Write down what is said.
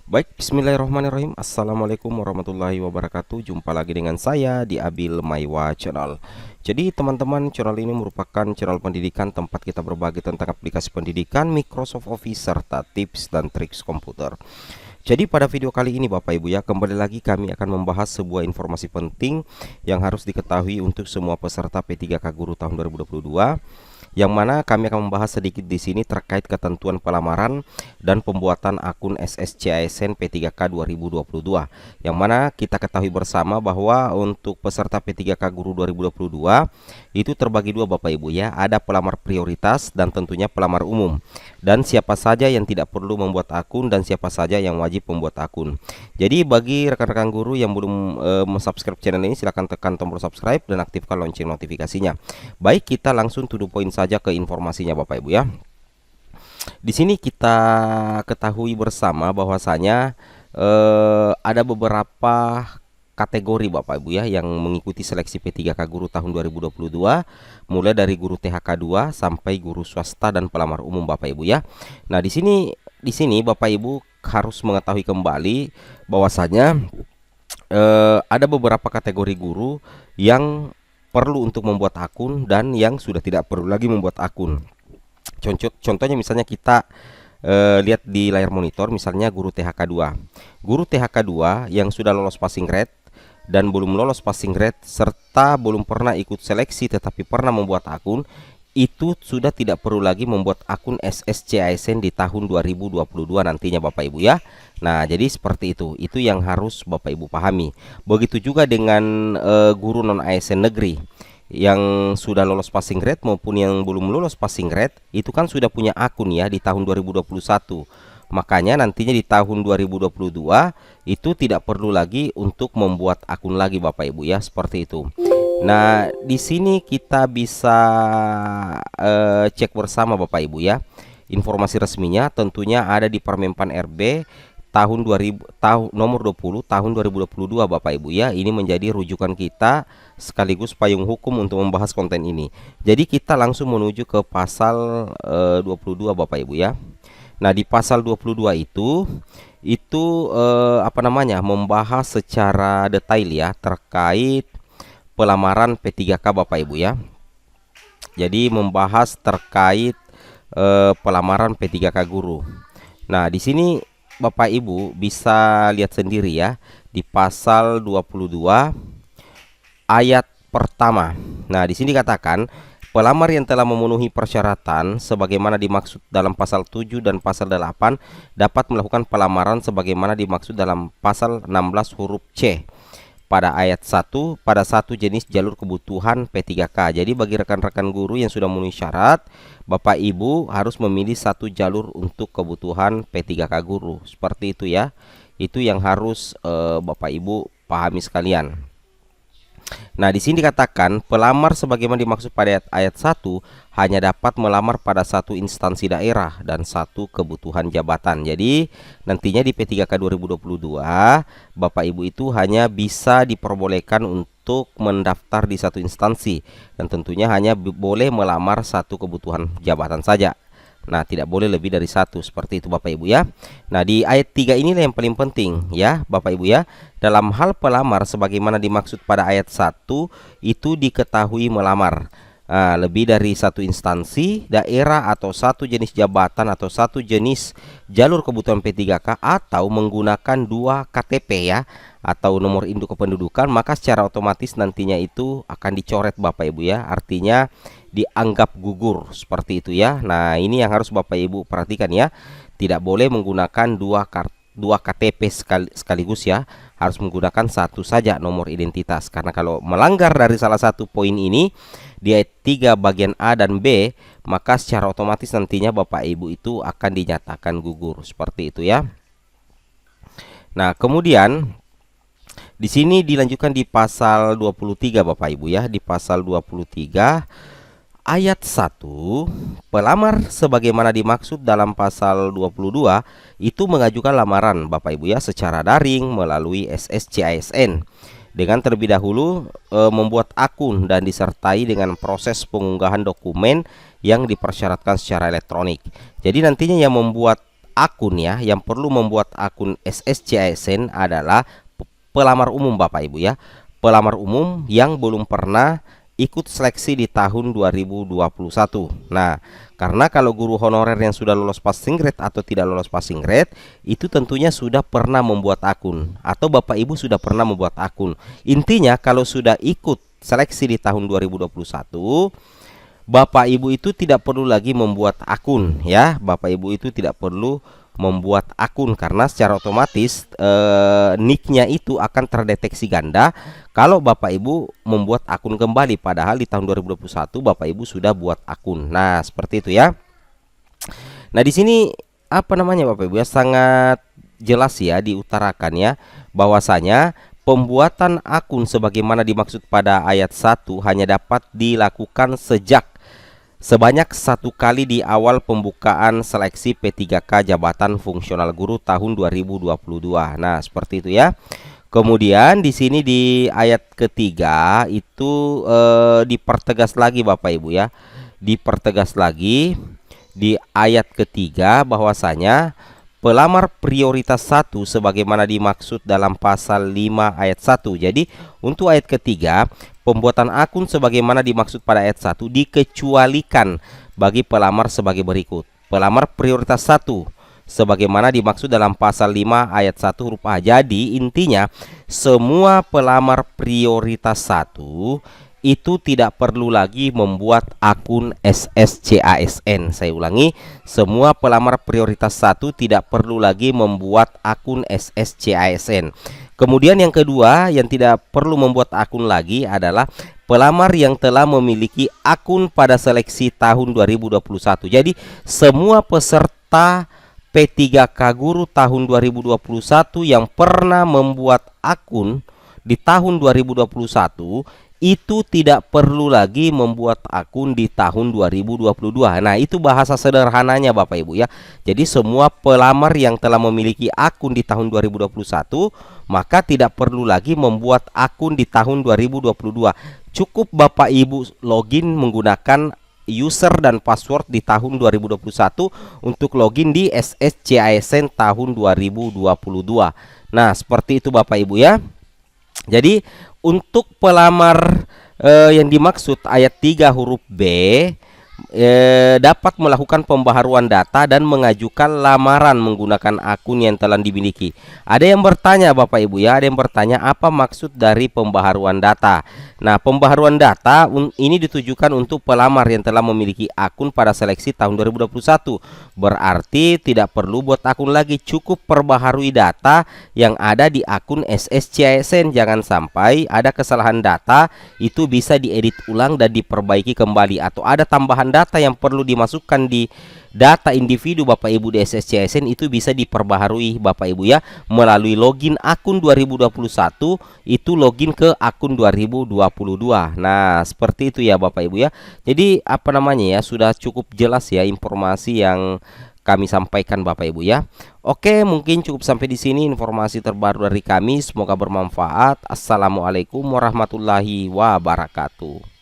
Baik, bismillahirrahmanirrahim. Assalamualaikum warahmatullahi wabarakatuh. Jumpa lagi dengan saya di Abil Maiwa Channel. Jadi teman-teman, channel ini merupakan channel pendidikan tempat kita berbagi tentang aplikasi pendidikan, Microsoft Office, serta tips dan triks komputer. Jadi pada video kali ini Bapak Ibu ya, kembali lagi kami akan membahas sebuah informasi penting yang harus diketahui untuk semua peserta P3K Guru tahun 2022. Yang mana kami akan membahas sedikit di sini terkait ketentuan pelamaran dan pembuatan akun SSCASN P3K 2022. Yang mana kita ketahui bersama bahwa untuk peserta P3K Guru 2022 itu terbagi dua Bapak Ibu ya. Ada pelamar prioritas dan tentunya pelamar umum. Dan siapa saja yang tidak perlu membuat akun dan siapa saja yang wajib membuat akun. Jadi bagi rekan-rekan guru yang belum subscribe channel ini, silahkan tekan tombol subscribe dan aktifkan lonceng notifikasinya. Baik, kita langsung to the point saja ke informasinya Bapak Ibu ya. Di sini kita ketahui bersama bahwasanya ada beberapa kategori Bapak Ibu ya yang mengikuti seleksi P3K Guru tahun 2022, mulai dari guru THK 2 sampai guru swasta dan pelamar umum Bapak Ibu ya. Nah, di sini Bapak Ibu harus mengetahui kembali bahwasanya ada beberapa kategori guru yang perlu untuk membuat akun dan yang sudah tidak perlu lagi membuat akun. Contohnya misalnya kita lihat di layar monitor, misalnya guru THK 2. Guru THK 2 yang sudah lolos passing grade dan belum lolos passing grade serta belum pernah ikut seleksi tetapi pernah membuat akun, itu sudah tidak perlu lagi membuat akun SSCASN di tahun 2022 nantinya Bapak Ibu ya. Nah, jadi seperti itu. Itu yang harus Bapak Ibu pahami. Begitu juga dengan guru non ASN negeri yang sudah lolos passing grade maupun yang belum lolos passing grade, itu kan sudah punya akun ya di tahun 2021. Makanya nantinya di tahun 2022 itu tidak perlu lagi untuk membuat akun lagi Bapak Ibu ya, seperti itu. Nah, di sini kita bisa cek bersama Bapak Ibu ya. Informasi resminya tentunya ada di Permenpan RB tahun 2000 nomor 20 tahun 2022 Bapak Ibu ya. Ini menjadi rujukan kita sekaligus payung hukum untuk membahas konten ini. Jadi kita langsung menuju ke pasal 22 Bapak Ibu ya. Nah, di pasal 22 itu apa namanya, membahas secara detail ya terkait pelamaran P3K Bapak Ibu ya. Jadi membahas terkait pelamaran P3K guru. Nah, di sini Bapak Ibu bisa lihat sendiri ya di pasal 22 ayat pertama. Nah, di sini dikatakan pelamar yang telah memenuhi persyaratan sebagaimana dimaksud dalam pasal 7 dan pasal 8 dapat melakukan pelamaran sebagaimana dimaksud dalam pasal 16 huruf C pada ayat 1 pada satu jenis jalur kebutuhan P3K. Jadi bagi rekan-rekan guru yang sudah memenuhi syarat, Bapak Ibu harus memilih satu jalur untuk kebutuhan P3K guru. Seperti itu ya. Itu yang harus Bapak Ibu pahami sekalian. Nah, di sini dikatakan pelamar sebagaimana dimaksud pada ayat 1 hanya dapat melamar pada satu instansi daerah dan satu kebutuhan jabatan. Jadi nantinya di P3K 2022 Bapak Ibu itu hanya bisa diperbolehkan untuk mendaftar di satu instansi dan tentunya hanya boleh melamar satu kebutuhan jabatan saja. Nah, tidak boleh lebih dari satu, seperti itu Bapak Ibu ya. Nah, di ayat 3 inilah yang paling penting ya Bapak Ibu ya. Dalam hal pelamar sebagaimana dimaksud pada ayat 1 itu diketahui melamar lebih dari satu instansi, daerah atau satu jenis jabatan atau satu jenis jalur kebutuhan P3K atau menggunakan 2 KTP ya atau nomor induk kependudukan, maka secara otomatis nantinya itu akan dicoret Bapak Ibu ya. Artinya dianggap gugur, seperti itu ya. Nah, ini yang harus Bapak Ibu perhatikan ya. Tidak boleh menggunakan 2 KTP sekaligus ya. Harus menggunakan satu saja nomor identitas. Karena kalau melanggar dari salah satu poin ini di ayat 3 bagian A dan B, maka secara otomatis nantinya Bapak Ibu itu akan dinyatakan gugur, seperti itu ya. Nah, kemudian di sini dilanjutkan di pasal 23 Bapak Ibu ya. Di pasal 23 ayat 1, pelamar sebagaimana dimaksud dalam pasal 22 itu mengajukan lamaran Bapak Ibu ya secara daring melalui SSCASN dengan terlebih dahulu membuat akun dan disertai dengan proses pengunggahan dokumen yang dipersyaratkan secara elektronik. Jadi nantinya yang membuat akun ya, yang perlu membuat akun SSCASN adalah pelamar umum Bapak Ibu ya. Pelamar umum yang belum pernah ikut seleksi di tahun 2021. Nah, karena kalau guru honorer yang sudah lolos passing grade atau tidak lolos passing grade itu tentunya sudah pernah membuat akun, atau Bapak Ibu sudah pernah membuat akun. Intinya kalau sudah ikut seleksi di tahun 2021, Bapak Ibu itu tidak perlu lagi membuat akun ya. Bapak Ibu itu tidak perlu membuat akun karena secara otomatis nicknya itu akan terdeteksi ganda kalau Bapak Ibu membuat akun kembali, padahal di tahun 2021 Bapak Ibu sudah buat akun. Nah, seperti itu ya. Nah, di sini apa namanya Bapak Ibu ya, sangat jelas ya diutarakan ya bahwasanya pembuatan akun sebagaimana dimaksud pada ayat 1 hanya dapat dilakukan sebanyak 1 kali di awal pembukaan seleksi P3K jabatan fungsional guru tahun 2022. Nah, seperti itu ya. Kemudian di sini di ayat ketiga itu dipertegas lagi Bapak Ibu ya. Dipertegas lagi di ayat ketiga bahwasanya pelamar prioritas 1 sebagaimana dimaksud dalam pasal 5 ayat 1. Jadi untuk ayat ketiga, pembuatan akun sebagaimana dimaksud pada ayat 1 dikecualikan bagi pelamar sebagai berikut. Pelamar prioritas 1 sebagaimana dimaksud dalam pasal 5 ayat 1 huruf A. Jadi intinya semua pelamar prioritas 1 itu tidak perlu lagi membuat akun SSCASN. Saya ulangi, semua pelamar prioritas 1 tidak perlu lagi membuat akun SSCASN. Kemudian yang kedua yang tidak perlu membuat akun lagi adalah pelamar yang telah memiliki akun pada seleksi tahun 2021. Jadi semua peserta P3K Guru tahun 2021 yang pernah membuat akun di tahun 2021 itu tidak perlu lagi membuat akun di tahun 2022. Nah, itu bahasa sederhananya Bapak Ibu ya. Jadi semua pelamar yang telah memiliki akun di tahun 2021 maka tidak perlu lagi membuat akun di tahun 2022. Cukup Bapak Ibu login menggunakan user dan password di tahun 2021 untuk login di SSCASN tahun 2022. Nah, seperti itu Bapak Ibu ya. Jadi untuk pelamar yang dimaksud ayat 3 huruf B dapat melakukan pembaharuan data dan mengajukan lamaran menggunakan akun yang telah dimiliki. Ada yang bertanya Bapak Ibu ya, ada yang bertanya apa maksud dari pembaharuan data. Nah, pembaharuan data ini ditujukan untuk pelamar yang telah memiliki akun pada seleksi tahun 2021. Berarti tidak perlu buat akun lagi, cukup perbaharui data yang ada di akun SSCASN. Jangan sampai ada kesalahan data, itu bisa diedit ulang dan diperbaiki kembali, atau ada tambahan data yang perlu dimasukkan di data individu Bapak Ibu di SSCASN, itu bisa diperbaharui Bapak Ibu ya melalui login akun 2021 itu login ke akun 2022. Nah, seperti itu ya Bapak Ibu ya. Jadi apa namanya ya, sudah cukup jelas ya informasi yang kami sampaikan Bapak Ibu ya. Oke, mungkin cukup sampai di sini informasi terbaru dari kami. Semoga bermanfaat. Assalamualaikum warahmatullahi wabarakatuh.